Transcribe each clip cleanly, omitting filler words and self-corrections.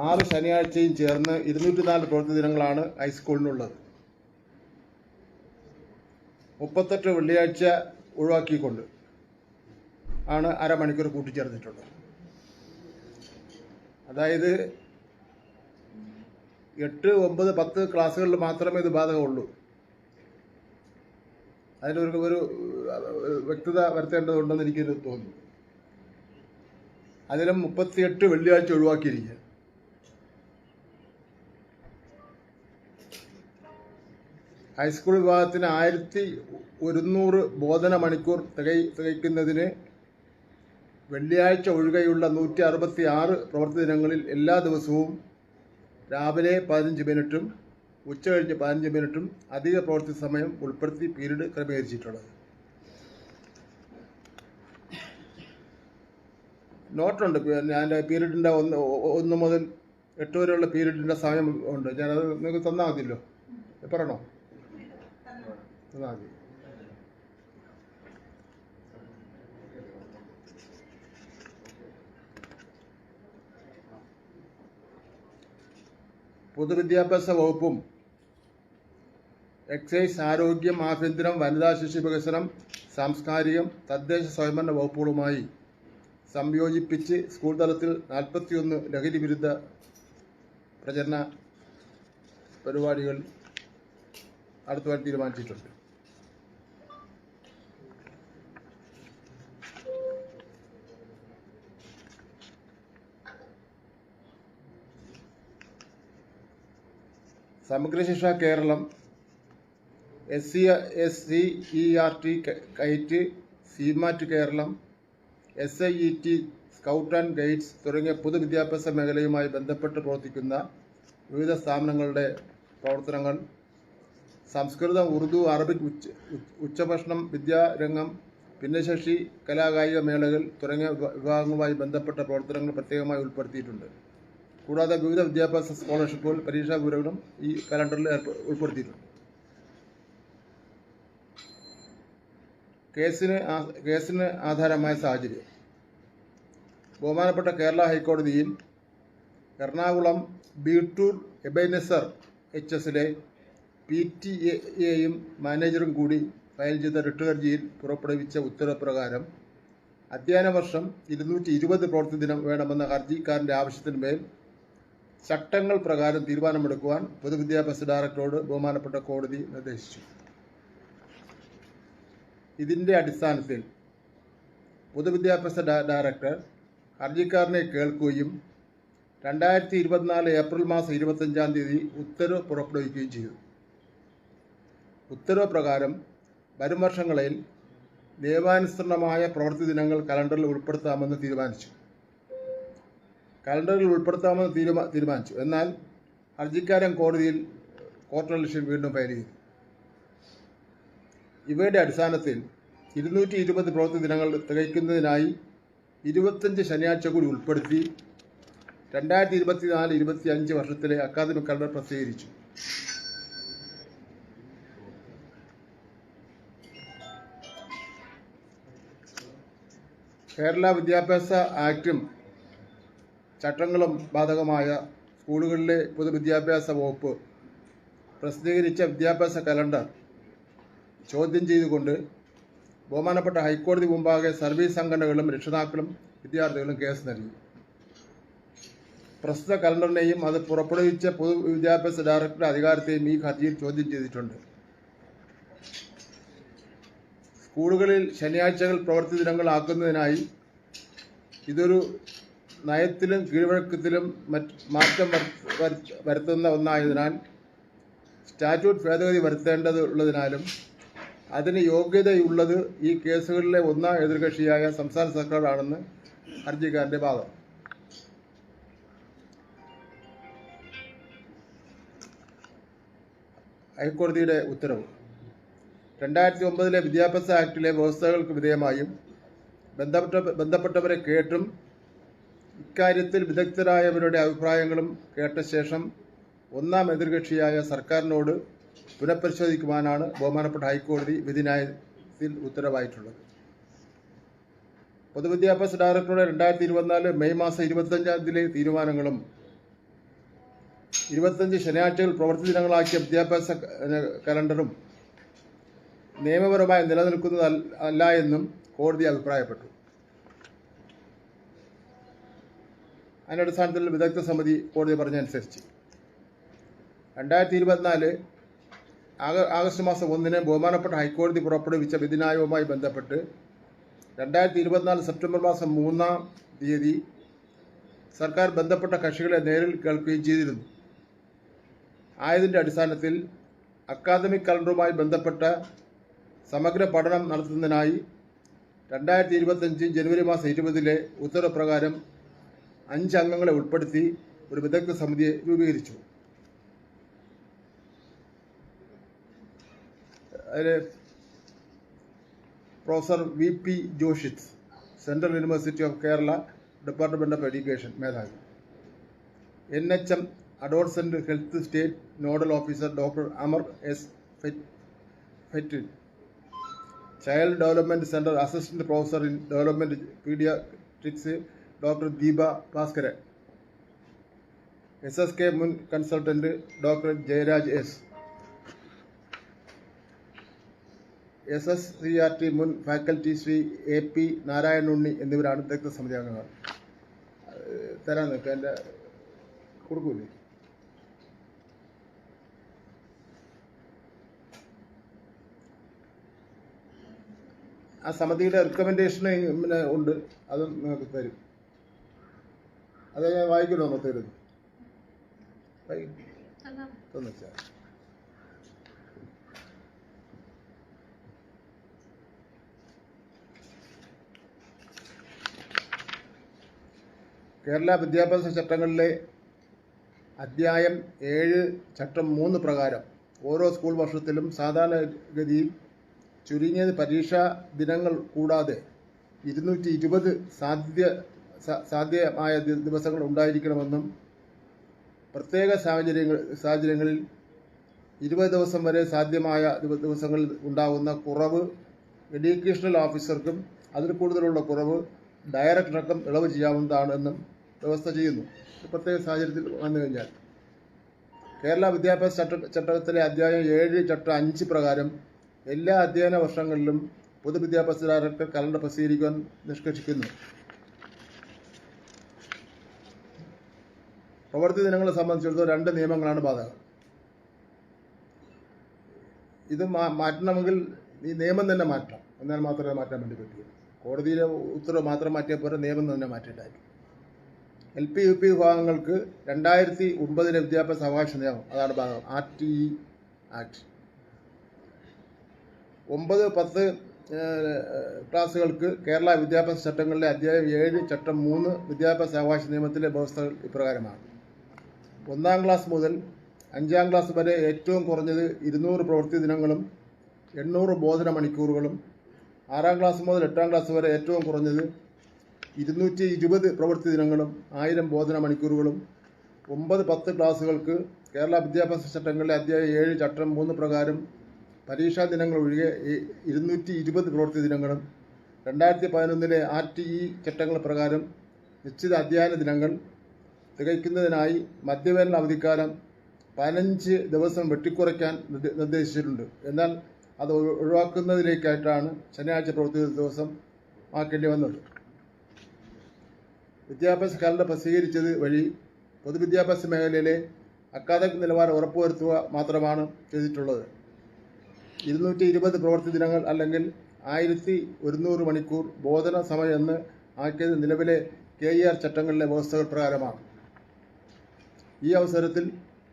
6 ശനിയാഴ്ചയും ചേർന്ന് 204 പ്രവൃത്തി ദിനങ്ങളാണ് ഹൈസ്കൂളിനുള്ളത്. 38 വെള്ളിയാഴ്ച ഒഴിവാക്കിക്കൊണ്ട് ആണ് അരമണിക്കൂർ കൂട്ടിച്ചേർന്നിട്ടുള്ളത്. അതായത് 8, 9, 10 ക്ലാസ്സുകളിൽ മാത്രമേ ഇത് ബാധകമുള്ളൂ. അതിനൊരു വ്യക്തത വരുത്തേണ്ടതുണ്ടെന്ന് എനിക്ക് തോന്നുന്നു. അതിലും 38 വെള്ളിയാഴ്ച ഒഴിവാക്കിയിരിക്കുക. ഹൈസ്കൂൾ വിഭാഗത്തിന് 1100 ബോധന മണിക്കൂർ തികയ്ക്കുന്നതിന് വെള്ളിയാഴ്ച ഒഴികെയുള്ള 166 പ്രവൃത്തി ദിനങ്ങളിൽ എല്ലാ ദിവസവും രാവിലെ 15 മിനിറ്റും ഉച്ചകഴിഞ്ഞ് 15 മിനിറ്റും അധിക പ്രവൃത്തി സമയം ഉൾപ്പെടുത്തി പീരീഡ് ക്രമീകരിച്ചിട്ടുള്ളത്. നോട്ടുണ്ട്. ഞാൻ പീരീഡിൻ്റെ 1 മുതൽ 8 വരെയുള്ള പീരീഡിൻ്റെ സമയം ഉണ്ട്. ഞാനത് നിങ്ങൾക്ക് തന്നാൽ മതിയല്ലോ. പറയണോ? തന്നാൽ മതി. പൊതുവിദ്യാഭ്യാസ വകുപ്പും എക്സൈസ്, ആരോഗ്യം, ആഭ്യന്തരം, വനിതാ ശിശു വികസനം, സാംസ്കാരികം, തദ്ദേശ സ്വയംഭരണ വകുപ്പുകളുമായി സംയോജിപ്പിച്ച് സ്കൂൾ തലത്തിൽ 41 ലഹരി വിരുദ്ധ പ്രചരണ പരിപാടികൾ നടത്തുവാൻ തീരുമാനിച്ചിട്ടുണ്ട്. Samagra Shiksha Keralam, SCERT KITE, SIMAT Keralam, SIET, scout and guides തുടങ്ങിയ പൊതുവിദ്യാഭ്യാസ മേഖലയുമായി ബന്ധപ്പെട്ട് പ്രവർത്തിക്കുന്ന വിവിധ സ്ഥാപനങ്ങളുടെ പ്രവർത്തനങ്ങൾ, സംസ്കൃതം, ഉറുദു, അറബിക് ഉച്ചഭക്ഷണം, വിദ്യാരംഗം, ഭിന്നശേഷി, കലാകായിക മേളകൾ തുടങ്ങിയ വിഭാഗങ്ങളുമായി ബന്ധപ്പെട്ട പ്രവർത്തനങ്ങൾ പ്രത്യേകമായി ഉൾപ്പെടുത്തിയിട്ടുണ്ട്. കൂടാതെ വിവിധ വിദ്യാഭ്യാസ സ്കോളർഷിപ്പുകൾ, പരീക്ഷാ വിവരങ്ങളും ഈ കലണ്ടറിൽ ഉൾപ്പെടുത്തിയിട്ടുണ്ട്. കേസിന് ആധാരമായ സാഹചര്യം. ബഹുമാനപ്പെട്ട കേരള ഹൈക്കോടതിയിൽ എറണാകുളം ബീട്ടൂർ എബൈനെസർ HSലെ PTAയും മാനേജറും കൂടി ഫയൽ ചെയ്ത റിട്ട് ഹർജിയിൽ പുറപ്പെടുവിച്ച ഉത്തരവ് പ്രകാരം അധ്യയന വർഷം 220 പ്രവൃത്തി ദിനം വേണമെന്ന ഹർജിക്കാരന്റെ ആവശ്യത്തിന്മേൽ ചട്ടങ്ങൾ പ്രകാരം തീരുമാനമെടുക്കുവാൻ പൊതുവിദ്യാഭ്യാസ ഡയറക്ടറോട് ബഹുമാനപ്പെട്ട കോടതി നിർദ്ദേശിച്ചു. ഇതിന്റെ അടിസ്ഥാനത്തിൽ പൊതുവിദ്യാഭ്യാസ ഡയറക്ടർ ഹർജിക്കാരനെ കേൾക്കുകയും 2024 ഏപ്രിൽ മാസം 25-ാം തീയതി ഉത്തരവ് പുറപ്പെടുവിക്കുകയും ചെയ്തു. ഉത്തരവ് പ്രകാരം വരും വർഷങ്ങളിൽ നിയമാനുസൃതമായ പ്രവൃത്തി ദിനങ്ങൾ കലണ്ടറിൽ ഉൾപ്പെടുത്താമെന്ന് തീരുമാനിച്ചു. എന്നാൽ ഹർജിക്കാരൻ കോടതിയിൽ കോർട്ടലക്ഷൻ വീണ്ടും ഫയൽ ചെയ്തു. ഇവയുടെ അടിസ്ഥാനത്തിൽ 220 പ്രവൃത്തി ദിനങ്ങൾ തികയ്ക്കുന്നതിനായി 25 ശനിയാഴ്ച കൂടി ഉൾപ്പെടുത്തി 2024-25 വർഷത്തിലെ അക്കാദമിക് കലണ്ടർ പ്രസിദ്ധീകരിച്ചു. കേരള വിദ്യാഭ്യാസ ആക്ടും ചട്ടങ്ങളും ബാധകമായ സ്കൂളുകളിലെ പൊതുവിദ്യാഭ്യാസ വകുപ്പ് പ്രസിദ്ധീകരിച്ച വിദ്യാഭ്യാസ കലണ്ടർ ചോദ്യം ചെയ്തുകൊണ്ട് ബഹുമാനപ്പെട്ട ഹൈക്കോടതി മുമ്പാകെ സർവീസ് സംഘടനകളും രക്ഷിതാക്കളും വിദ്യാർത്ഥികളും കേസ് നൽകി. പ്രസ്തുത കലണ്ടറിനെയും അത് പുറപ്പെടുവിച്ച പൊതുവിദ്യാഭ്യാസ ഡയറക്ടറുടെ അധികാരത്തെയും ഈ ഹർജിയിൽ ചോദ്യം ചെയ്തിട്ടുണ്ട്. സ്കൂളുകളിൽ ശനിയാഴ്ചകൾ പ്രവൃത്തി ദിനങ്ങൾ ആക്കുന്നതിനായി ഇതൊരു നയത്തിലും കീഴ്വഴക്കത്തിലും മാറ്റം വരുത്തുന്ന ഒന്നായതിനാൽ സ്റ്റാറ്റ്യൂട്ട് ഭേദഗതി വരുത്തേണ്ടതുള്ളതിനാലും അതിന് യോഗ്യതയുള്ളത് ഈ കേസുകളിലെ ഒന്നാം എതിർകക്ഷിയായ സംസ്ഥാന സർക്കാരാണെന്ന് ഹർജിക്കാരന്റെ വാദം. ഹൈക്കോടതിയുടെ ഉത്തരവ്. 2009 വിദ്യാഭ്യാസ ആക്ടിലെ വ്യവസ്ഥകൾക്ക് വിധേയമായും ബന്ധപ്പെട്ടവരെ കേട്ടും ഇക്കാര്യത്തിൽ വിദഗ്ധരായവരുടെ അഭിപ്രായങ്ങളും കേട്ട ശേഷം ഒന്നാം എതിർകക്ഷിയായ സർക്കാരിനോട് പുനഃപരിശോധിക്കുവാനാണ് ബഹുമാനപ്പെട്ട ഹൈക്കോടതി വിധിന്യായത്തിൽ ഉത്തരവായിട്ടുള്ളത്. പൊതുവിദ്യാഭ്യാസ ഡയറക്ടറുടെ 2024 മെയ് മാസം 25-ാം തീയതിയിലെ തീരുമാനങ്ങളും 25 ശനിയാഴ്ചകൾ പ്രവൃത്തി ദിനങ്ങളാക്കിയ വിദ്യാഭ്യാസ കലണ്ടറും നിയമപരമായി നിലനിൽക്കുന്നതല്ല എന്നും കോടതി അഭിപ്രായപ്പെട്ടു. അതിൻ്റെ അടിസ്ഥാനത്തിൽ വിദഗ്ധ സമിതി കോടതി പറഞ്ഞതനുസരിച്ച് 2024 ആഗസ്റ്റ് മാസം 1 ബഹുമാനപ്പെട്ട ഹൈക്കോടതി പുറപ്പെടുവിച്ച വിധിന്യായവുമായി ബന്ധപ്പെട്ട് 2024 സെപ്റ്റംബർ മാസം 3 സർക്കാർ ബന്ധപ്പെട്ട കക്ഷികളെ നേരിൽ കേൾക്കുകയും ചെയ്തിരുന്നു. ആയതിൻ്റെ അടിസ്ഥാനത്തിൽ അക്കാദമിക് കലണ്ടറുമായി ബന്ധപ്പെട്ട സമഗ്ര പഠനം നടത്തുന്നതിനായി 2025 ജനുവരി മാസം 20 ഉത്തരവ് പ്രകാരം 5 അംഗങ്ങളെ ഉൾപ്പെടുത്തി ഒരു വിദഗ്ധ സമിതിയെ രൂപീകരിച്ചു. അതിൽ professor VP Joshith, central university of Kerala, department of education മേധാവി. NHM adolescent health state nodal officer doctor Amar S. ഫെറ്റിൽ. Child development centre assistant professor in development paediatrics doctor Deepa Bhaskaran. SSK മുൻ consultant doctor Jayaraj S. SSCRT മുൻ ഫാക്കൽറ്റി ശ്രീ AP നാരായണുണ്ണി എന്നിവരാണ് വിദഗ്ധ സമിതി അംഗങ്ങൾ. തരാൻ നിൽക്കുക, എൻ്റെ കൊടുക്കൂലേ? ആ സമിതിയുടെ റെക്കമെൻഡേഷൻ ഉണ്ട്, അതും നിങ്ങൾക്ക് തരും. അത് ഞാൻ വായിക്കണോ? തരുന്നു തന്നിച്ചാൽ കേരള വിദ്യാഭ്യാസ ചട്ടങ്ങളിലെ അധ്യായം 7 ചട്ടം 3 പ്രകാരം ഓരോ സ്കൂൾ വർഷത്തിലും സാധാരണഗതിയിൽ ചുരുങ്ങിയത് പരീക്ഷാ ദിനങ്ങൾ കൂടാതെ 220 സാധ്യമായ ദിവസങ്ങൾ ഉണ്ടായിരിക്കണമെന്നും പ്രത്യേക സാഹചര്യങ്ങളിൽ 20 ദിവസം വരെ സാധ്യമായ ദിവസങ്ങളിൽ ഉണ്ടാകുന്ന കുറവ് എഡ്യൂക്കേഷണൽ ഓഫീസർക്കും അതിൽ കൂടുതലുള്ള കുറവ് ഡയറക്ടർക്കും ഇളവ് ചെയ്യാവുന്നതാണെന്നും വ്യവസ്ഥ ചെയ്യുന്നു. പ്രത്യേക സാഹചര്യത്തിൽ വന്നു കഴിഞ്ഞാൽ കേരള വിദ്യാഭ്യാസ ചട്ടത്തിലെ അധ്യായം 7 ചട്ടം 5 പ്രകാരം എല്ലാ അധ്യയന വർഷങ്ങളിലും പൊതുവിദ്യാഭ്യാസ ഡയറക്ടർ കലണ്ടർ പ്രസിദ്ധീകരിക്കാൻ നിഷ്കർഷിക്കുന്നു. പ്രവൃത്തി ദിനങ്ങളെ സംബന്ധിച്ചിടത്തോളം 2 നിയമങ്ങളാണ് ബാധകം. ഇത് മാറ്റണമെങ്കിൽ ഈ നിയമം തന്നെ മാറ്റണം, എന്നാൽ മാത്രമേ മാറ്റാൻ വേണ്ടി പറ്റൂ. കോടതിയിലെ ഉത്തരവ് മാത്രം മാറ്റിയാൽ പോലെ നിയമം തന്നെ മാറ്റിയിട്ടായിരിക്കും. LP UP വിഭാഗങ്ങൾക്ക് 2009 വിദ്യാഭ്യാസ അവകാശ നിയമം, അതാണ് ഭാഗം RTE ആക്ട്. 9-10 ക്ലാസുകൾക്ക് കേരള വിദ്യാഭ്യാസ ചട്ടങ്ങളിലെ അധ്യായം 7 ചട്ടം 3 വിദ്യാഭ്യാസ അവകാശ നിയമത്തിലെ വ്യവസ്ഥകൾ ഇപ്രകാരമാണ്. 1-ാം ക്ലാസ് മുതൽ 5-ാം ക്ലാസ് വരെ ഏറ്റവും കുറഞ്ഞത് 200 പ്രവൃത്തി ദിനങ്ങളും 800 ബോധന മണിക്കൂറുകളും, 6-ാം ക്ലാസ് മുതൽ 8-ാം ക്ലാസ് വരെ ഏറ്റവും കുറഞ്ഞത് 220 പ്രവൃത്തി ദിനങ്ങളും 1000 ബോധന മണിക്കൂറുകളും, 9-10 ക്ലാസുകൾക്ക് കേരള വിദ്യാഭ്യാസ ചട്ടങ്ങളിലെ അധ്യായം 7 ചട്ടം 3 പ്രകാരം പരീക്ഷാ ദിനങ്ങൾ ഒഴികെ 220 പ്രവൃത്തി ദിനങ്ങളും, 2011 RTE ചട്ടങ്ങൾ പ്രകാരം നിശ്ചിത അധ്യയന ദിനങ്ങൾ തികയ്ക്കുന്നതിനായി മധ്യവേനൽ അവധിക്കാലം 15 ദിവസം വെട്ടിക്കുറയ്ക്കാൻ നിർദ്ദേശിച്ചിട്ടുണ്ട്. എന്നാൽ അത് ഒഴിവാക്കുന്നതിലേക്കായിട്ടാണ് ശനിയാഴ്ച പ്രവൃത്തി ദിവസം ആക്കേണ്ടി വന്നത്. വിദ്യാഭ്യാസ കലണ്ടർ പ്രസിദ്ധീകരിച്ചത് വഴി പൊതുവിദ്യാഭ്യാസ മേഖലയിലെ അക്കാദമിക് നിലവാരം ഉറപ്പുവരുത്തുക മാത്രമാണ് ചെയ്തിട്ടുള്ളത്. 220 പ്രവൃത്തി ദിനങ്ങൾ അല്ലെങ്കിൽ 1100 മണിക്കൂർ ബോധന സമയം എന്ന് ആക്കിയത് നിലവിലെ KER ചട്ടങ്ങളിലെ വ്യവസ്ഥകൾ പ്രകാരമാണ്. ഈ അവസരത്തിൽ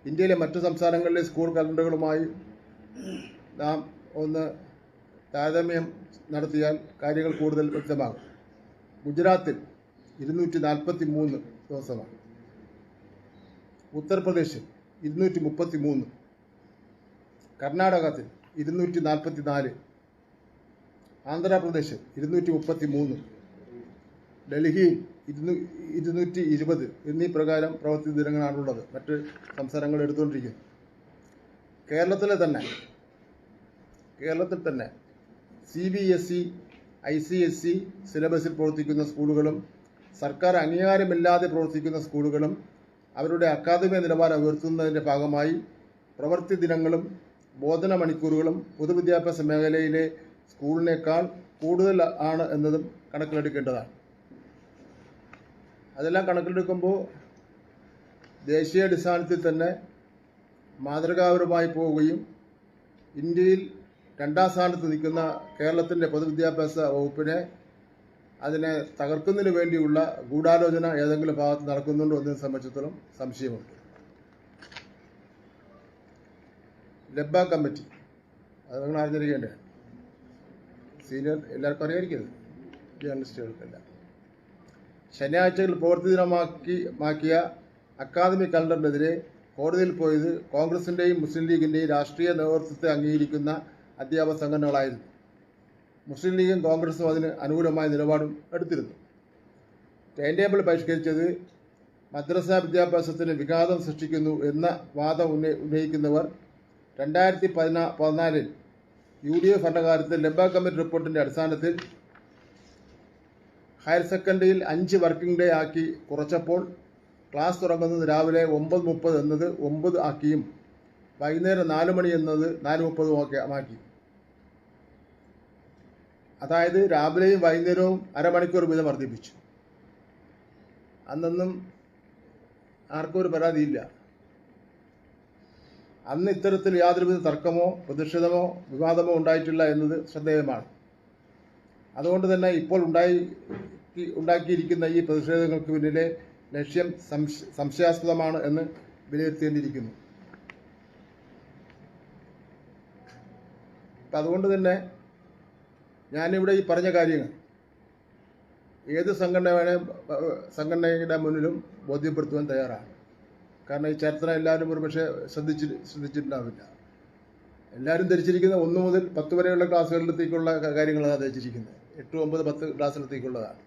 ഇന്ത്യയിലെ മറ്റു സംസ്ഥാനങ്ങളിലെ സ്കൂൾ കലണ്ടറുകളുമായി നാം ഒന്ന് താരതമ്യം നടത്തിയാൽ കാര്യങ്ങൾ കൂടുതൽ വ്യക്തമാകും. ഗുജറാത്തിൽ 243 ദിവസമാണ്, ഉത്തർപ്രദേശിൽ 233, കർണാടകത്തിൽ 244, ആന്ധ്രാപ്രദേശിൽ 233, ഡൽഹിയിൽ 220 എന്നീ പ്രകാരം പ്രവൃത്തി ദിനങ്ങളാണുള്ളത്. മറ്റ് സംസ്ഥാനങ്ങൾ എടുത്തുകൊണ്ടിരിക്കുന്നു. കേരളത്തിൽ തന്നെ CBSE ICSE സിലബസിൽ പ്രവർത്തിക്കുന്ന സ്കൂളുകളും സർക്കാർ അംഗീകാരമില്ലാതെ പ്രവർത്തിക്കുന്ന സ്കൂളുകളും അവരുടെ അക്കാദമിക നിലവാരം ഉയർത്തുന്നതിൻ്റെ ഭാഗമായി പ്രവൃത്തി ദിനങ്ങളും ബോധന മണിക്കൂറുകളും പൊതുവിദ്യാഭ്യാസ മേഖലയിലെ സ്കൂളിനേക്കാൾ കൂടുതൽ ആണ് എന്നതും കണക്കിലെടുക്കേണ്ടതാണ്. അതെല്ലാം കണക്കിലെടുക്കുമ്പോൾ ദേശീയാടിസ്ഥാനത്തിൽ തന്നെ മാതൃകാപരമായി പോവുകയും ഇന്ത്യയിൽ 2ാം സ്ഥാനത്ത് നിൽക്കുന്ന കേരളത്തിൻ്റെ പൊതുവിദ്യാഭ്യാസ വകുപ്പിനെ അതിനെ തകർക്കുന്നതിന് വേണ്ടിയുള്ള ഗൂഢാലോചന ഏതെങ്കിലും ഭാഗത്ത് നടക്കുന്നുണ്ടോ എന്നതിനെ സംബന്ധിച്ചിടത്തോളം സംശയമുണ്ട്. ലബ്ബ കമ്മിറ്റി അത് നിങ്ങൾ അറിഞ്ഞിരിക്കേണ്ടതാണ്. സീനിയർ എല്ലാവർക്കും അറിയാതിരിക്കുന്നത് ജേർണലിസ്റ്റുകൾക്കല്ല. ശനിയാഴ്ചകൾ പ്രവൃത്തി ദിനമാക്കിയ അക്കാദമിക് കലണ്ടറിനെതിരെ കോടതിയിൽ പോയത് കോൺഗ്രസിൻ്റെയും മുസ്ലിം ലീഗിൻ്റെയും രാഷ്ട്രീയ നേതൃത്വത്തെ അംഗീകരിക്കുന്ന അധ്യാപക സംഘടനകളായിരുന്നു. മുസ്ലിം ലീഗും കോൺഗ്രസും അതിന് അനുകൂലമായ നിലപാടും എടുത്തിരുന്നു. ടൈം ടേബിൾ പരിഷ്കരിച്ചത് മദ്രസ വിദ്യാഭ്യാസത്തിന് വിഘാതം സൃഷ്ടിക്കുന്നു എന്ന വാദം ഉന്നയിക്കുന്നവർ 2014 UDF ഭരണകാലത്ത് ലബ്ബ കമ്മിറ്റി റിപ്പോർട്ടിൻ്റെ അടിസ്ഥാനത്തിൽ ഹയർ സെക്കൻഡറിയിൽ 5 വർക്കിംഗ് ഡേ ആക്കി കുറച്ചപ്പോൾ ക്ലാസ് തുടങ്ങുന്നത് രാവിലെ 9:30 എന്നത് 9 ആക്കിയും വൈകുന്നേരം 4 മണി എന്നത് 4:30 ആക്കി. അതായത് രാവിലെയും വൈകുന്നേരവും അരമണിക്കൂർ വീതം വർദ്ധിപ്പിച്ചു. അന്നൊന്നും ആർക്കും ഒരു പരാതിയില്ല. അന്ന് ഇത്തരത്തിൽ യാതൊരുവിധ തർക്കമോ പ്രതിഷേധമോ വിവാദമോ ഉണ്ടായിട്ടില്ല എന്നത് ശ്രദ്ധേയമാണ്. അതുകൊണ്ട് തന്നെ ഇപ്പോൾ ഉണ്ടാക്കിയിരിക്കുന്ന ഈ പ്രതിഷേധങ്ങൾക്ക് പിന്നിലെ ലക്ഷ്യം സംശയാസ്പദമാണ് എന്ന് വിലയിരുത്തേണ്ടിയിരിക്കുന്നു. അപ്പം അതുകൊണ്ട് തന്നെ ഞാനിവിടെ ഈ പറഞ്ഞ കാര്യങ്ങൾ ഏത് സംഘടനയുടെ മുന്നിലും ബോധ്യപ്പെടുത്തുവാൻ തയ്യാറാണ്. കാരണം ഈ ചരിത്രം എല്ലാവരും ഒരുപക്ഷെ ശ്രദ്ധിച്ചിട്ടുണ്ടാവില്ല. എല്ലാവരും ധരിച്ചിരിക്കുന്ന 1 മുതൽ 10 വരെയുള്ള ക്ലാസ്സുകളിലത്തേക്കുള്ള കാര്യങ്ങളാണ് ധരിച്ചിരിക്കുന്നത്. 8, 9, 10 ക്ലാസ്സിലത്തേക്കുള്ളതാണ്.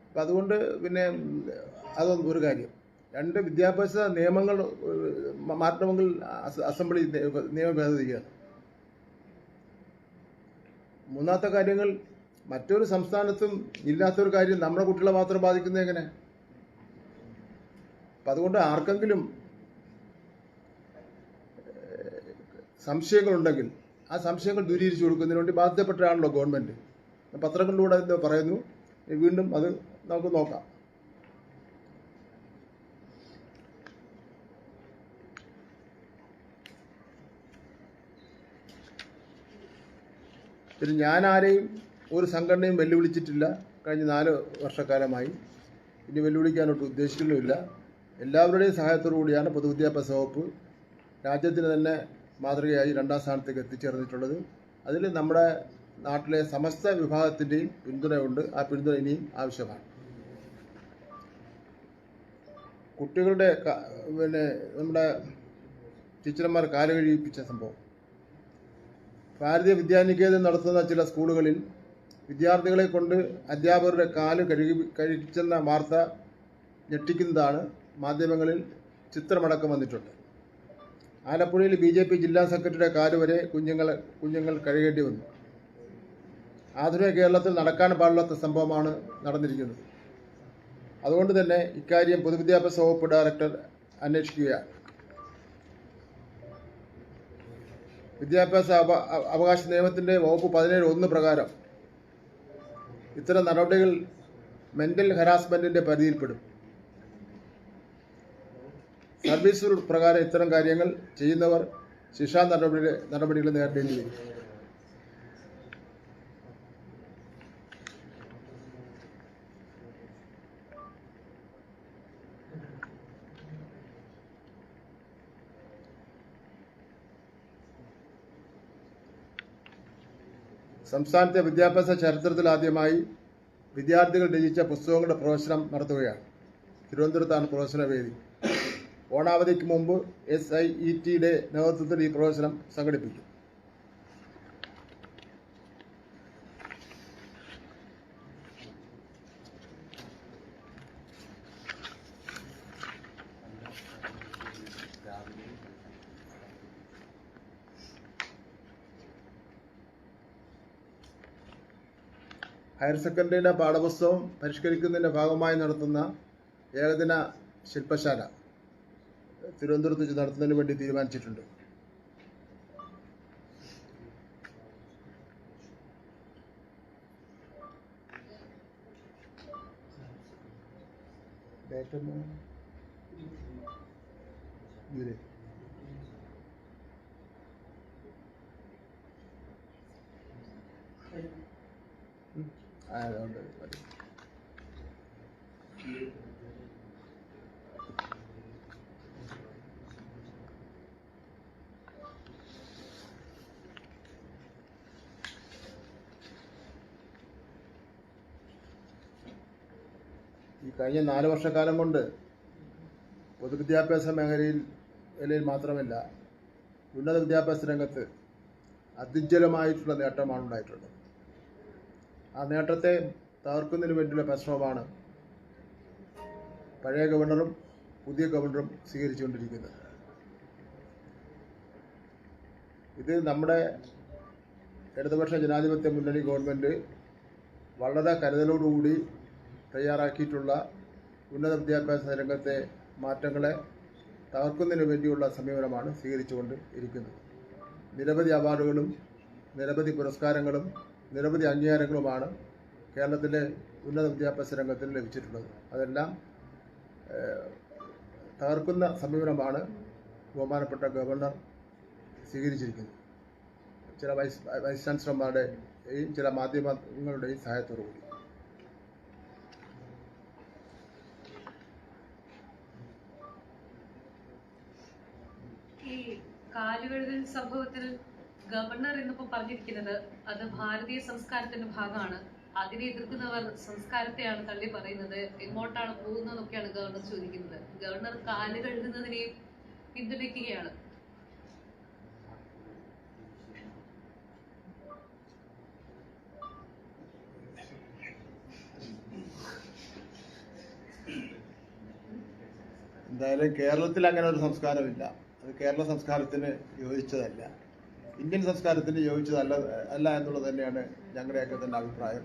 അപ്പം അതുകൊണ്ട് പിന്നെ അതൊന്നും ഒരു കാര്യം. 2 വിദ്യാഭ്യാസ നിയമങ്ങൾ മാറ്റണമെങ്കിൽ അസംബ്ലി നിയമ ഭേദഗതിയാണ്. മൂന്നാമത്തെ കാര്യങ്ങൾ മറ്റൊരു സംസ്ഥാനത്തും ഇല്ലാത്തൊരു കാര്യം നമ്മുടെ കുട്ടികളെ മാത്രം ബാധിക്കുന്നത് എങ്ങനെ? അപ്പം അതുകൊണ്ട് ആർക്കെങ്കിലും സംശയങ്ങളുണ്ടെങ്കിൽ ആ സംശയങ്ങൾ ദൂരീകരിച്ചു കൊടുക്കുന്നതിന് വേണ്ടി ബാധ്യപ്പെട്ടയാണല്ലോ ഗവൺമെൻറ്. പത്രങ്ങളിലൂടെ എന്തോ പറയുന്നു. വീണ്ടും അത് നമുക്ക് നോക്കാം. പിന്നെ ഞാൻ ആരെയും ഒരു സംഘടനയും വെല്ലുവിളിച്ചിട്ടില്ല കഴിഞ്ഞ 4 വർഷക്കാലമായി. ഇനി വെല്ലുവിളിക്കാനോട്ട് ഉദ്ദേശിക്കുന്നുമില്ല. എല്ലാവരുടെയും സഹായത്തോടു കൂടിയാണ് പൊതുവിദ്യാഭ്യാസ വകുപ്പ് രാജ്യത്തിന് തന്നെ മാതൃകയായി 2ാം സ്ഥാനത്തേക്ക് എത്തിച്ചേർന്നിട്ടുള്ളത്. അതിൽ നമ്മുടെ നാട്ടിലെ സമസ്ത വിഭാഗത്തിൻ്റെയും പിന്തുണയുണ്ട്. ആ പിന്തുണ ഇനിയും ആവശ്യമാണ്. കുട്ടികളുടെ പിന്നെ നമ്മുടെ ടീച്ചർമാർ കാല് കഴിപ്പിച്ച സംഭവം, ഭാരതീയ വിദ്യാനികേതൻ നടത്തുന്ന ചില സ്കൂളുകളിൽ വിദ്യാർത്ഥികളെ കൊണ്ട് അധ്യാപകരുടെ കാല് കഴിച്ചെന്ന വാർത്ത ഞെട്ടിക്കുന്നതാണ്. മാധ്യമങ്ങളിൽ ചിത്രമടക്കം വന്നിട്ടുണ്ട്. ആലപ്പുഴയിൽ BJP ജില്ലാ സെക്രട്ടറിയുടെ കാല് വരെ കുഞ്ഞുങ്ങൾ കഴുകേണ്ടി വന്നു. ആധുനിക കേരളത്തിൽ നടക്കാൻ പാടില്ലാത്ത സംഭവമാണ് നടന്നിരിക്കുന്നത്. അതുകൊണ്ട് തന്നെ ഇക്കാര്യം പൊതുവിദ്യാഭ്യാസ വകുപ്പ് ഡയറക്ടർ അന്വേഷിക്കുകയാണ്. വിദ്യാഭ്യാസ അവകാശ നിയമത്തിൻ്റെ വകുപ്പ് 17(1) പ്രകാരം ഇത്തരം നടപടികൾ മെൻ്റൽ ഹരാസ്മെൻറ്റിൻ്റെ പരിധിയിൽപ്പെടും. സർവീസ് റൂൾ പ്രകാരം ഇത്തരം കാര്യങ്ങൾ ചെയ്യുന്നവർ ശിക്ഷാ നടപടികൾ നേരിടേണ്ടി വരും. സംസ്ഥാനത്തെ വിദ്യാഭ്യാസ ചരിത്രത്തിൽ ആദ്യമായി വിദ്യാർത്ഥികൾ രചിച്ച പുസ്തകങ്ങളുടെ പ്രദർശനം നടത്തുകയാണ്. തിരുവനന്തപുരത്താണ് പ്രദർശന വേദി. ഓണാവധിക്ക് മുമ്പ് SIETയുടെ നേതൃത്വത്തിൽ ഈ പ്രദർശനം സംഘടിപ്പിക്കും. ഹയർ സെക്കൻഡറിയുടെ പാഠപുസ്തകം പരിഷ്കരിക്കുന്നതിൻ്റെ ഭാഗമായി നടത്തുന്ന ഏകദിന ശില്പശാല തിരുവനന്തപുരത്ത് വെച്ച് നടത്തുന്നതിന് വേണ്ടി തീരുമാനിച്ചിട്ടുണ്ട്. ഈ കഴിഞ്ഞ 4 വർഷക്കാലം കൊണ്ട് പൊതുവിദ്യാഭ്യാസ മേഖലയിൽ മാത്രമല്ല ഉന്നത വിദ്യാഭ്യാസ രംഗത്ത് അത്യുജ്വലമായിട്ടുള്ള നേട്ടമാണ് ഉണ്ടായിട്ടുള്ളത്. ആ നേട്ടത്തെ തകർക്കുന്നതിന് വേണ്ടിയുള്ള പരിശ്രമമാണ് പഴയ ഗവർണറും പുതിയ ഗവർണറും സ്വീകരിച്ചുകൊണ്ടിരിക്കുന്നത്. ഇത് നമ്മുടെ ഇടതുപക്ഷ ജനാധിപത്യ മുന്നണി ഗവൺമെൻറ് വളരെ കരുതലോടുകൂടി തയ്യാറാക്കിയിട്ടുള്ള ഉന്നത വിദ്യാഭ്യാസ രംഗത്തെ മാറ്റങ്ങളെ തകർക്കുന്നതിന് വേണ്ടിയുള്ള സമീപനമാണ് സ്വീകരിച്ചുകൊണ്ട് ഇരിക്കുന്നത്. നിരവധി അവാർഡുകളും നിരവധി പുരസ്കാരങ്ങളും നിരവധി അംഗീകാരങ്ങളുമാണ് കേരളത്തിലെ ഉന്നത വിദ്യാഭ്യാസ രംഗത്തിന് ലഭിച്ചിട്ടുള്ളത്. അതെല്ലാം തകർക്കുന്ന സമീപനമാണ് ബഹുമാനപ്പെട്ട ഗവർണർ സ്വീകരിച്ചിരിക്കുന്നത്. ചില വൈസ് ചാൻസലർമാരുടെയും ചില മാധ്യമങ്ങളുടെയും സഹായത്തോടുകൂടി. ഈ കാലുകഴുകൽ സംഭവത്തിൽ ഗവർണർ എന്നിപ്പോ പറഞ്ഞിരിക്കുന്നത് അത് ഭാരതീയ സംസ്കാരത്തിന്റെ ഭാഗമാണ്, അതിനെ എതിർക്കുന്നവർ സംസ്കാരത്തെയാണ് തള്ളി പറയുന്നത്, എങ്ങോട്ടാണ് പോകുന്നതെന്നൊക്കെയാണ് ഗവർണർ ചോദിക്കുന്നത്. ഗവർണർ കാല് കഴുകുന്നതിനെയും പിന്തുണയ്ക്കുകയാണ്. എന്തായാലും കേരളത്തിൽ അങ്ങനെ ഒരു സംസ്കാരമില്ല. അത് കേരള സംസ്കാരത്തിന് യോജിച്ചതല്ല, ഇന്ത്യൻ സംസ്കാരത്തിന് യോജിച്ചതല്ല എന്നുള്ളത് തന്നെയാണ് ഞങ്ങളുടെയൊക്കെ തന്നെ അഭിപ്രായം.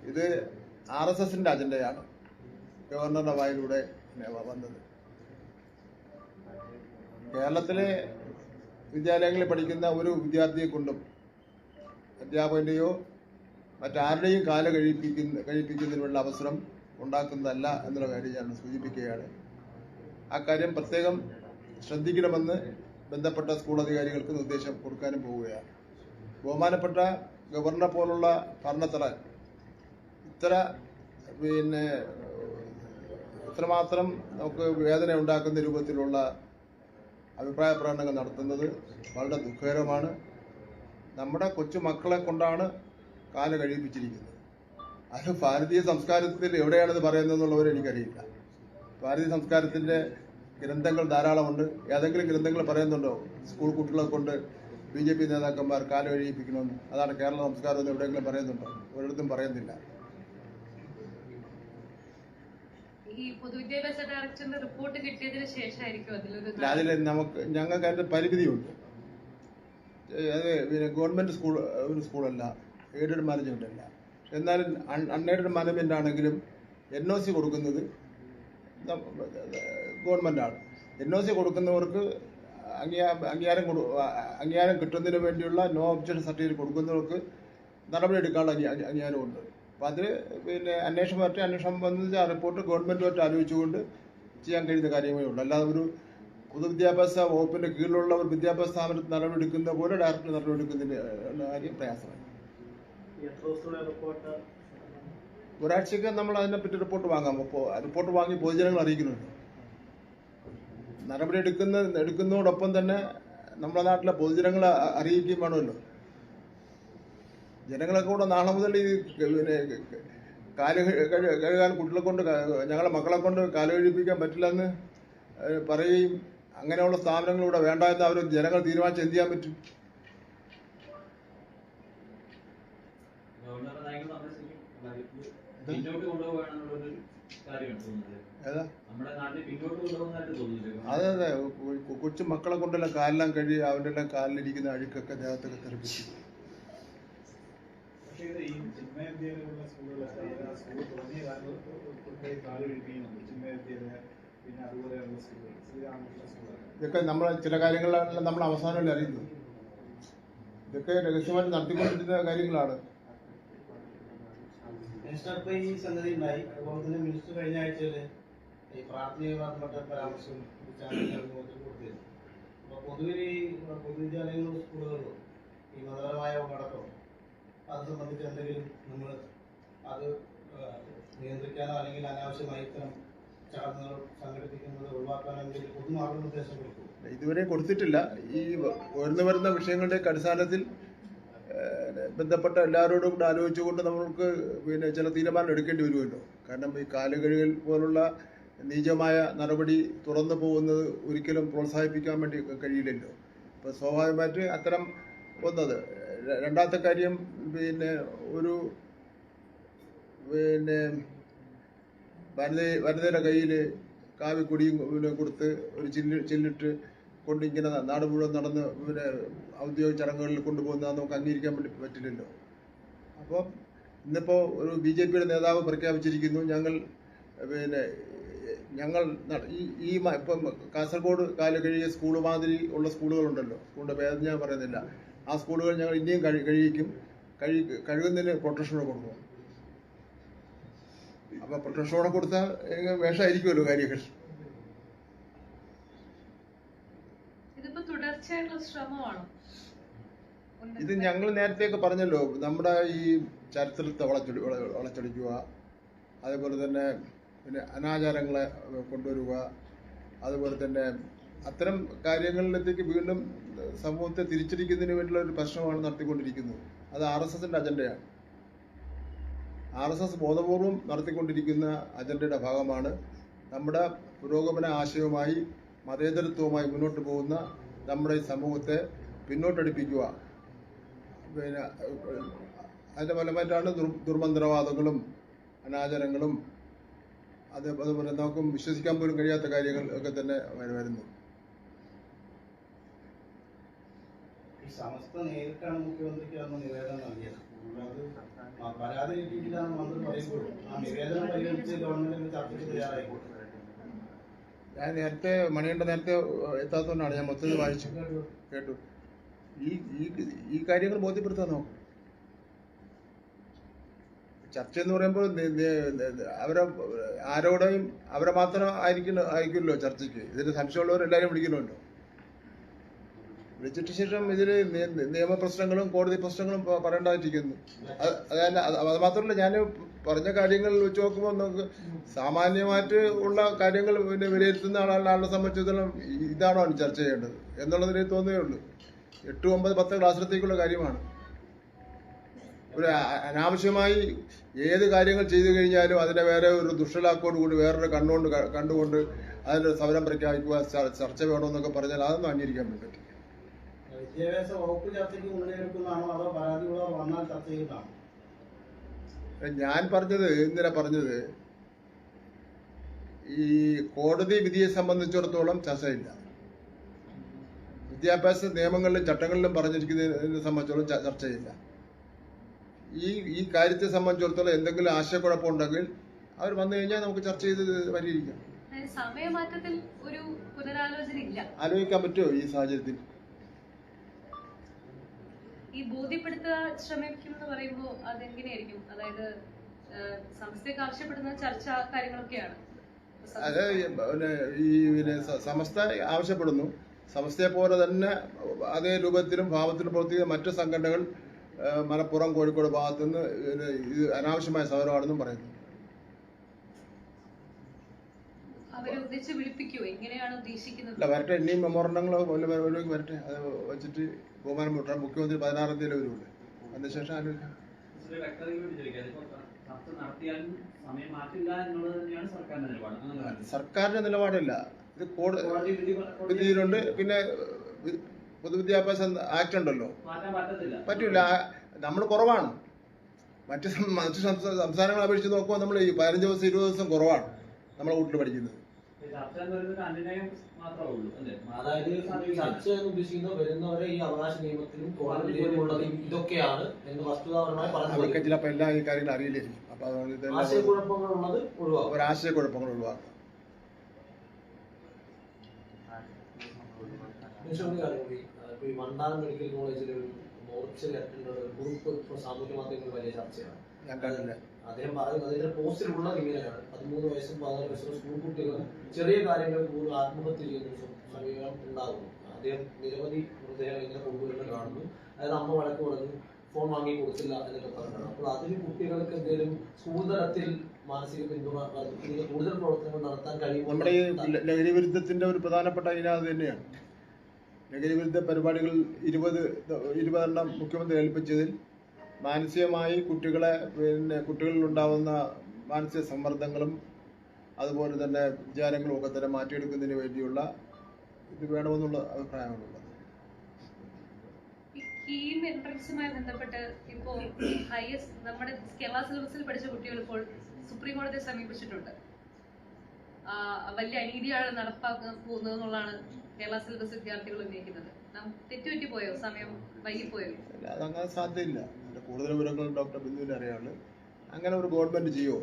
ഇത് RSSന്റെ അജണ്ടയാണ് ഗവർണറുടെ വായിലൂടെ വന്നത്. കേരളത്തിലെ വിദ്യാലയങ്ങളിൽ പഠിക്കുന്ന ഒരു വിദ്യാർത്ഥിയെ കൊണ്ടും അധ്യാപകന്റെയോ മറ്റാരുടെയും കാല് കഴിപ്പിക്കുന്നതിനുള്ള അവസരം ഉണ്ടാക്കുന്നതല്ല എന്നുള്ള കാര്യം ഞാൻ സൂചിപ്പിക്കുകയാണ്. ആ കാര്യം പ്രത്യേകം ശ്രദ്ധിക്കണമെന്ന് ബന്ധപ്പെട്ട സ്കൂൾ അധികാരികൾക്ക് നിർദ്ദേശം കൊടുക്കാനും പോവുകയാണ്. ബഹുമാനപ്പെട്ട ഗവർണറെ പോലുള്ള ഭരണത്തലവൻ ഇത്രമാത്രം നമുക്ക് വേദന ഉണ്ടാക്കുന്ന രൂപത്തിലുള്ള അഭിപ്രായ പ്രകടനങ്ങൾ നടത്തുന്നത് വളരെ ദുഃഖകരമാണ്. നമ്മുടെ കൊച്ചു മക്കളെ കൊണ്ടാണ് കാല് കഴിപ്പിച്ചിരിക്കുന്നത്. അത് ഭാരതീയ സംസ്കാരത്തിൽ എവിടെയാണത് പറയുന്നതെന്നുള്ളവരെ എനിക്കറിയില്ല. ഭാരതീയ സംസ്കാരത്തിന്റെ ഗ്രന്ഥങ്ങൾ ധാരാളമുണ്ട്. ഏതെങ്കിലും ഗ്രന്ഥങ്ങൾ പറയുന്നുണ്ടോ സ്കൂൾ കുട്ടികളെ കൊണ്ട് BJP നേതാക്കന്മാർ കാല് കഴിപ്പിക്കണമെന്ന്? അതാണ് കേരള സംസ്കാരം എന്ന് എവിടെയെങ്കിലും പറയുന്നുണ്ടോ? ഒരിടത്തും പറയുന്നില്ല. ഈ പൊതുവിദ്യാഭ്യാസ ഡയറക്ടറിന്റെ റിപ്പോർട്ട് കിട്ടിയതിന് ശേഷമായിരിക്കും ഞങ്ങൾക്ക് അതിന്റെ പരിമിതിയുണ്ട്. അത് ഗവൺമെന്റ് സ്കൂളല്ല, എയ്ഡഡ് മാനേജ്മെന്റ് അല്ല. എന്നാലും അൺഎയ്ഡഡ് മാനേജ്മെന്റ് ആണെങ്കിലും NOC കൊടുക്കുന്നത് ഗവൺമെന്റാണ്. NOC കൊടുക്കുന്നവർക്ക് അംഗീകാരം കിട്ടുന്നതിന് വേണ്ടിയുള്ള നോ ഒബ്ജക്ഷൻ സർട്ടിഫിക്കറ്റ് കൊടുക്കുന്നവർക്ക് നടപടി എടുക്കാനുള്ള അംഗീകാരമുണ്ട്. അപ്പം അതിൽ അന്വേഷണം സംബന്ധിച്ച് ആ റിപ്പോർട്ട് ഗവൺമെന്റുമായിട്ട് ആലോചിച്ചുകൊണ്ട് ചെയ്യാൻ കഴിയുന്ന കാര്യമേ ഉള്ളൂ. അല്ലാതെ ഒരു പൊതുവിദ്യാഭ്യാസ വകുപ്പിന്റെ കീഴിലുള്ള ഒരു വിദ്യാഭ്യാസ സ്ഥാപനത്തിൽ നടപടി എടുക്കുന്ന പോലെ ഡയറക്ടർ നടപടി എടുക്കുന്നതിന്റെ കാര്യം പ്രയാസമാണ്. ഒരാഴ്ചക്ക് നമ്മൾ അതിനെപ്പറ്റി റിപ്പോർട്ട് വാങ്ങാം. അപ്പോൾ റിപ്പോർട്ട് വാങ്ങി പൊതുജനങ്ങൾ അറിയിക്കുന്നുണ്ട്. നടപടി എടുക്കുന്നതോടൊപ്പം തന്നെ നമ്മുടെ നാട്ടിലെ പൊതുജനങ്ങളെ അറിയിക്കുകയും വേണമല്ലോ. ജനങ്ങളൊക്കെ കൂടെ നാളെ മുതൽ ഈ കാല് കഴുകാൻ കുട്ടികളെ കൊണ്ട് ഞങ്ങളെ മക്കളെ കൊണ്ട് കാല് കഴിപ്പിക്കാൻ പറ്റില്ലെന്ന് പറയുകയും അങ്ങനെയുള്ള സ്ഥാപനങ്ങളിലൂടെ വേണ്ട എന്ന് അവർ ജനങ്ങൾ തീരുമാനിച്ച് എന്ത് ചെയ്യാൻ പറ്റും? അതെ അതെ, കൊച്ചു മക്കളെ കൊണ്ടെല്ലാം കാലെല്ലാം കഴുകി അവൻ്റെ എല്ലാം കാലിലിരിക്കുന്ന അഴുക്കൊക്കെ ദേഹത്തൊക്കെ തെറിപ്പിച്ചു. പിന്നെ അതുപോലെയുള്ള സ്കൂളുകൾ, ശ്രീരാമകൃഷ്ണ സ്കൂളുകൾ. ഇതൊക്കെ നമ്മൾ ചില കാര്യങ്ങളെല്ലാം നമ്മൾ അവസാനമല്ലേ അറിയുന്നത്. ഇതൊക്കെ രഹസ്യമായിട്ട് നടത്തിക്കൊണ്ടിരുന്ന കാര്യങ്ങളാണ്. മിനിസ്റ്റർ ഇപ്പൊ ഈ സംഗതി ഉണ്ടായി. അതുപോലെ തന്നെ മിനിസ്റ്റർ കഴിഞ്ഞ ആഴ്ചയിൽ ഈ പ്രാഥമികമായി ബന്ധപ്പെട്ട പരാമർശം കൊടുത്തിരുന്നു. അപ്പൊ പൊതുവിൽ ഈ പൊതുവിദ്യാലയങ്ങളും സ്കൂളുകളിലും ഈ മതപരമായ ഉള്ളടക്കം അത് സംബന്ധിച്ച് എന്തെങ്കിലും നമ്മൾ അത് നിയന്ത്രിക്കാനോ അല്ലെങ്കിൽ അനാവശ്യമായി ഇത്തരം ചടങ്ങുകൾ സംഘടിപ്പിക്കുന്നത് ഒഴിവാക്കാനോ എന്തെങ്കിലും പൊതുമാർഗനിർദ്ദേശം കൊടുക്കും? ഇതുവരെ കൊടുത്തിട്ടില്ല. ഈ വരുന്ന വിഷയങ്ങളുടെ അടിസ്ഥാനത്തിൽ ബന്ധപ്പെട്ട എല്ലാവരോടും കൂടെ ആലോചിച്ചുകൊണ്ട് നമ്മൾക്ക് പിന്നെ ചില തീരുമാനം എടുക്കേണ്ടി വരുമല്ലോ. കാരണം ഈ കാലുകഴുകൽ പോലുള്ള നീചമായ നടപടി തുറന്നു പോകുന്നത് ഒരിക്കലും പ്രോത്സാഹിപ്പിക്കാൻ വേണ്ടി കഴിയില്ലല്ലോ. അപ്പോൾ സ്വാഭാവികമായിട്ട് അത്തരം ഒന്നത്. രണ്ടാമത്തെ കാര്യം പിന്നെ ഒരു പിന്നെ വനിതയുടെ കയ്യിൽ കാവിക്കൊടിയും കൊടുത്ത് ഒരു ചില്ലിട്ട് കൊണ്ട് ഇങ്ങനെ നാട് മുഴുവൻ നടന്ന് പിന്നെ ഔദ്യോഗിക ചടങ്ങുകളിൽ കൊണ്ടുപോകുന്നത് നമുക്ക് അംഗീകരിക്കാൻ വേണ്ടി പറ്റില്ലല്ലോ. അപ്പം ഇന്നിപ്പോൾ ഒരു BJP നേതാവ് പ്രഖ്യാപിച്ചിരിക്കുന്നു, ഞങ്ങൾ ഇപ്പം കാസർഗോഡ് കാല് കഴിയ സ്കൂൾ മാതിരി ഉള്ള സ്കൂളുകളുണ്ടല്ലോ, സ്കൂളിൻ്റെ പേര് ഞാൻ പറയുന്നില്ല, ആ സ്കൂളുകൾ ഞങ്ങൾ ഇനിയും കഴുകുന്നതിന് പ്രൊട്ടക്ഷനോടെ കൊടുക്കും. അപ്പം പ്രൊട്ടക്ഷനോടെ കൊടുത്താൽ വേഷമായിരിക്കുമല്ലോ കാര്യങ്ങൾ. ഇത് ഞങ്ങൾ നേരത്തെയൊക്കെ പറഞ്ഞല്ലോ, നമ്മുടെ ഈ ചരിത്രത്തെ വളച്ചൊടിക്കുക, അതേപോലെ തന്നെ പിന്നെ അനാചാരങ്ങളെ കൊണ്ടുവരിക, അതുപോലെ തന്നെ അത്തരം കാര്യങ്ങളിലേക്ക് വീണ്ടും സമൂഹത്തെ തിരിച്ചടിക്കുന്നതിന് വേണ്ടിയുള്ള ഒരു പ്രശ്നമാണ് നടത്തിക്കൊണ്ടിരിക്കുന്നത്. അത് RSSന്റെ അജണ്ടയാണ്. RSS ബോധപൂർവം നടത്തിക്കൊണ്ടിരിക്കുന്ന അജണ്ടയുടെ ഭാഗമാണ് നമ്മുടെ പുരോഗമന ആശയവുമായി മതേതരത്വവുമായി മുന്നോട്ട് പോകുന്ന നമ്മുടെ ഈ സമൂഹത്തെ പിന്നോട്ടടിപ്പിക്കുക. പിന്നെ അതിൻ്റെ ഫലമായിട്ടാണ് ദുർമന്ത്രവാദങ്ങളും അനാചാരങ്ങളും അതുപോലെ നമുക്ക് വിശ്വസിക്കാൻ പോലും കഴിയാത്ത കാര്യങ്ങൾ ഒക്കെ തന്നെ വരുന്നു. ഈ സമസ്ത നേരിട്ടാണ് മുഖ്യമന്ത്രിക്ക് അന്ന് നിവേദനം നൽകിയത്. പരാതി കിട്ടിയിട്ടില്ലാന്ന് മന്ത്രി പറയുമ്പോൾ ആ നിവേദനം പരിഗണിച്ച് ഗവൺമെന്റിന് ചർച്ചയ്ക്ക് തയ്യാറായിക്കോട്ടെ. ഞാൻ മണികണ്ഠൻ നേരത്തെ എത്താത്തതുകൊണ്ടാണ് ഞാൻ മൊത്തത്തിൽ വായിച്ചു കേട്ടു. ഈ കാര്യങ്ങൾ ബോധ്യപ്പെടുത്താൻ നോക്കും. ചർച്ച എന്ന് പറയുമ്പോൾ അവരെ മാത്രം ആയിരിക്കുമല്ലോ ചർച്ചയ്ക്ക്. ഇതിന് സംശയമുള്ളവരെല്ലാവരും വിളിക്കണമല്ലോ. വിളിച്ചിട്ട് ശേഷം ഇതിൽ നിയമപ്രശ്നങ്ങളും കോടതി പ്രശ്നങ്ങളും പറയേണ്ടതായിട്ടിരിക്കുന്നു. അത് മാത്രമല്ല, ഞാൻ പറഞ്ഞ കാര്യങ്ങൾ വെച്ച് നോക്കുമ്പോൾ നമുക്ക് സാമാന്യമായിട്ട് ഉള്ള കാര്യങ്ങൾ പിന്നെ വിലയിരുത്തുന്ന ആളെ സംബന്ധിച്ചിടത്തോളം ഇതാണോ ചർച്ച ചെയ്യേണ്ടത് എന്നുള്ളതിന് തോന്നുകയേ ഉള്ളൂ. 8, 9, 10 ക്ലാസ്സിലത്തേക്കുള്ള കാര്യമാണ്. ഒരു അനാവശ്യമായി ഏത് കാര്യങ്ങൾ ചെയ്തു കഴിഞ്ഞാലും അതിനെ വേറെ ഒരു ദുഷ്ടലാക്കോട് കൂടി വേറൊരു കണ്ടുകൊണ്ട് അതിൻ്റെ സമരം പ്രഖ്യാപിക്കുക, ചർച്ച വേണമെന്നൊക്കെ പറഞ്ഞാൽ അതൊന്നും അംഗീകരിക്കാൻ പറ്റില്ല. വിദ്യാഭ്യാസ വകുപ്പ് ചർച്ചയ്ക്ക് മുൻകൈയെടുക്കുന്നതാണോ അതോ പരാതികളോ വന്നാൽ ചർച്ച ചെയ്യുന്നതാണോ? ഞാൻ ഇന്നലെ പറഞ്ഞത് ഈ കോടതി വിധിയെ സംബന്ധിച്ചിടത്തോളം ചർച്ചയില്ല. വിദ്യാഭ്യാസ നിയമങ്ങളിലും ചട്ടങ്ങളിലും പറഞ്ഞിരിക്കുന്നതിനെ സംബന്ധിച്ചോളം ചർച്ചയില്ല. ഈ കാര്യത്തെ സംബന്ധിച്ചിടത്തോളം എന്തെങ്കിലും ആശയക്കുഴപ്പമുണ്ടെങ്കിൽ അവർ വന്നു കഴിഞ്ഞാൽ നമുക്ക് ചർച്ച ചെയ്ത് പരിഹരിക്കാം. സമയമാറ്റത്തിൽ ഒരു പുനരാലോചന ഇല്ല. ആലോചിക്കാൻ പറ്റുമോ ഈ സാഹചര്യത്തിൽ? ഈ ബോധ്യപ്പെടുത്താൻ ശ്രമിക്കും എന്ന് പറയുമ്പോൾ അതെങ്ങനെയായിരിക്കും? അതായത് സംസ്ഥയ്ക്ക് ആവശ്യപ്പെടുന്ന ചർച്ച കാര്യങ്ങളൊക്കെയാണ്. അത് സമസ്ത ആവശ്യപ്പെടുന്നു. സമസ്തയെ പോലെ തന്നെ അതേ രൂപത്തിലും ഭാവത്തിലും പ്രവർത്തിക്കുന്ന മറ്റു സംഘടനകൾ മലപ്പുറം, കോഴിക്കോട് ഭാഗത്തുനിന്ന് ഇത് അനാവശ്യമായ സമരമാണെന്നും പറയുന്നു. അല്ല, വരട്ടെ. ഇനിയും മെമ്മോറണ്ടങ്ങൾ വരട്ടെ. അത് വെച്ചിട്ട് ബഹുമാനം മുഖ്യമന്ത്രി 16-ാം തീയതി വരുമല്ലോ. അതിനുശേഷം ആലോചിക്കാം. സർക്കാരിന്റെ നിലപാടില്ല. ഇത് വിധിയിലുണ്ട്. പിന്നെ പൊതുവിദ്യാഭ്യാസ ആക്ട് ഉണ്ടല്ലോ, പറ്റില്ല. നമ്മൾ കുറവാണ്. മറ്റ് സംസ്ഥാനങ്ങളെ അപേക്ഷിച്ച് നോക്കുമ്പോൾ നമ്മൾ ഈ 15 ദിവസം 20 ദിവസം കുറവാണ് നമ്മളെ വീട്ടിൽ പഠിക്കുന്നത്. അതായത് ചർച്ച എന്ന് ഉദ്ദേശിക്കുന്നത് വരുന്നവരെ ഈ അവകാശ നിയമത്തിലും കോടതിയിലുമുള്ളത് ഇതൊക്കെയാണ് എന്ന് വസ്തുതാപരമായി പറഞ്ഞു. ചിലപ്പോൾ എല്ലാ ഈ കാര്യങ്ങളും അറിയില്ലായിരിക്കും. അപ്പൊ ആശയക്കുഴപ്പങ്ങളുള്ളത് ഒഴിവാക്കും. ഒരാശയക്കുഴപ്പങ്ങൾ ഒഴിവാക്കുക. ഇപ്പൊ ഈ വണ്ടാനം മെഡിക്കൽ കോളേജിൽ ഒരു മോർച്ചറി അറ്റൻഡർ ഗ്രൂപ്പ് ഇപ്പോൾ സാമൂഹ്യ മാധ്യമങ്ങളിൽ വലിയ ചർച്ചയാണ്. ഞാൻ കണ്ടില്ല. അദ്ദേഹം പറയുന്നത് അതിന്റെ പോസ്റ്റിലുള്ളത് ഇങ്ങനെയാണ്: 13 വയസ്സും 14 വയസ്സുള്ള സ്കൂൾ കുട്ടികൾ ചെറിയ കാര്യങ്ങൾ കൂടുതൽ ആത്മഹത്യ ചെയ്യുന്ന സമീപനം ഉണ്ടാകുന്നു. അദ്ദേഹം നിരവധി മൃതദേഹം ഇങ്ങനെ കൊണ്ടുവരുന്ന കാണുന്നു. അതായത് അമ്മ വഴക്ക് പറഞ്ഞു, ഫോൺ വാങ്ങി കൊടുത്തില്ല എന്നൊക്കെ പറഞ്ഞാണ്. അപ്പോൾ അതിന് കുട്ടികൾക്ക് എന്തെങ്കിലും സ്കൂൾ തലത്തിൽ മാനസിക പിന്തുണ വർദ്ധിപ്പിക്കുന്ന കൂടുതൽ പ്രവർത്തനങ്ങൾ നടത്താൻ കഴിയുമോ? നമ്മുടെ ഈ ലഹരി വിരുദ്ധത്തിന്റെ ഒരു പ്രധാനപ്പെട്ട ഇനം അത് തന്നെയാണ്. ലഹരി വിരുദ്ധ പരിപാടികൾ 20 മുഖ്യമന്ത്രി ഏൽപ്പിച്ചതിൽ മാനസികമായി കുട്ടികളിൽ ഉണ്ടാവുന്ന മാനസിക സമ്മർദ്ദങ്ങളും അതുപോലെ തന്നെ വിചാരങ്ങളും ഒക്കെ തന്നെ മാറ്റിയെടുക്കുന്നതിന് വേണ്ടിയുള്ള ഇത് വേണമെന്നുള്ള അഭിപ്രായമാണുള്ളത്. കീം എൻട്രൻസുമായി ബന്ധപ്പെട്ട് ഇപ്പോൾ നമ്മുടെ കേരള സിലബസിൽ പഠിച്ച കുട്ടികൾ ഇപ്പോൾ സുപ്രീം കോടതിയെ സമീപിച്ചിട്ടുണ്ട്. വലിയ അനീതിയാണ് നടപ്പാക്കാൻ പോകുന്നതെന്നുള്ളതാണ് കേരള സിലബസ് വിദ്യാർത്ഥികൾ ഉന്നയിക്കുന്നത്. തെറ്റുപറ്റിപ്പോയോ? സമയം വൈകിപ്പോയോ? അതങ്ങനെ സാധ്യതയില്ല. കൂടുതൽ വിവരങ്ങൾ ഡോക്ടർ ബിന്ദുവിന് അറിയാവുള്ളൂ. അങ്ങനെ ഒരു ഗവൺമെന്റ് ചെയ്യോ?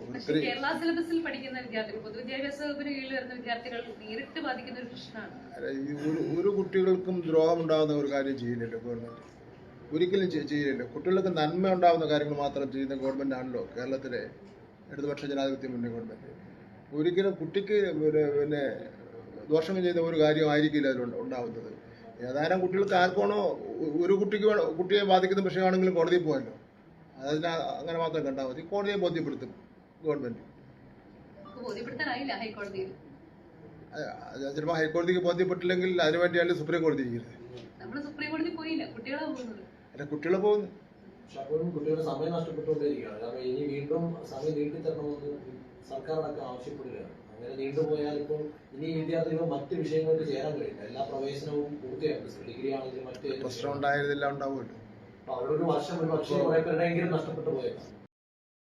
കേരള സിലബസിൽ പഠിക്കുന്ന വിദ്യാർത്ഥികൾ, പൊതുവിദ്യാഭ്യാസ വകുപ്പിന് കീഴിൽ വരുന്ന വിദ്യാർത്ഥികൾ നേരിട്ട് ബാധിക്കുന്ന ഒരു പ്രശ്നമാണ്. ഒരു കുട്ടികൾക്കും ദ്രോഹം ഉണ്ടാകുന്ന ഒരു കാര്യം ചെയ്യില്ലല്ലോ ഗവൺമെന്റ്. ഒരിക്കലും ചെയ്യില്ലല്ലോ. കുട്ടികൾക്ക് നന്മ ഉണ്ടാകുന്ന കാര്യങ്ങൾ മാത്രം ചെയ്യുന്ന ഗവൺമെന്റ് ആണല്ലോ കേരളത്തിലെ ഇടതുപക്ഷ ജനാധിപത്യ മുന്നണി ഗവൺമെന്റ്. ഒരിക്കലും കുട്ടിക്ക് പിന്നെ ദോഷം ചെയ്യുന്ന ഒരു കാര്യമായിരിക്കില്ല അതിൽ ഉണ്ടാവുന്നത്. ഏതാനും കുട്ടികൾക്ക് ആർക്കാണോ ഒരു കുട്ടിയെ ബാധിക്കുന്ന വിഷയമാണെങ്കിലും കോടതിയിൽ പോയല്ലോ. അതിന് അങ്ങനെ മാത്രം കണ്ടാൽ മതി. കോടതിയെ ബോധ്യപ്പെടുത്തും ഗവൺമെന്റ്. ബോധ്യപ്പെടുത്താനായില്ല ഹൈക്കോടതിയിൽ. ചിലപ്പോൾ ഹൈക്കോടതിക്ക് ബോധ്യപ്പെട്ടില്ലെങ്കിൽ അതിനുവേണ്ടിയാണ് സുപ്രീം കോടതി ഇരിക്കുന്നത്. നമ്മൾ സുപ്രീം കോടതി പോയില്ല, കുട്ടികളെ പോകുന്നത്. അല്ല, കുട്ടികളെ പോകുന്നു. പക്ഷെ അപ്പോഴും കുട്ടികളുടെ സമയം നഷ്ടപ്പെട്ടുകൊണ്ടേയിരിക്കുകയാണ്. കാരണം ഇനി വീണ്ടും സമയം നീട്ടിത്തരണമെന്ന് സർക്കാർ അടക്കം ആവശ്യപ്പെടുകയാണ്. അങ്ങനെ നീണ്ടുപോയാൽ ഇപ്പോൾ ഇനി വിദ്യാർത്ഥികൾ മറ്റ് വിഷയങ്ങൾക്ക് ചേരാൻ കഴിയില്ല. എല്ലാ പ്രവേശനവും പൂർത്തിയാക്കി. ഡിഗ്രി ആണെങ്കിലും മറ്റ് പ്രശ്നം ഉണ്ടായതെല്ലാം ഉണ്ടാവുമല്ലോ. അപ്പൊ അവരൊരു വർഷം ഒരു പക്ഷേ കുറെ പേരുടെയെങ്കിലും നഷ്ടപ്പെട്ടു പോയേക്കാം.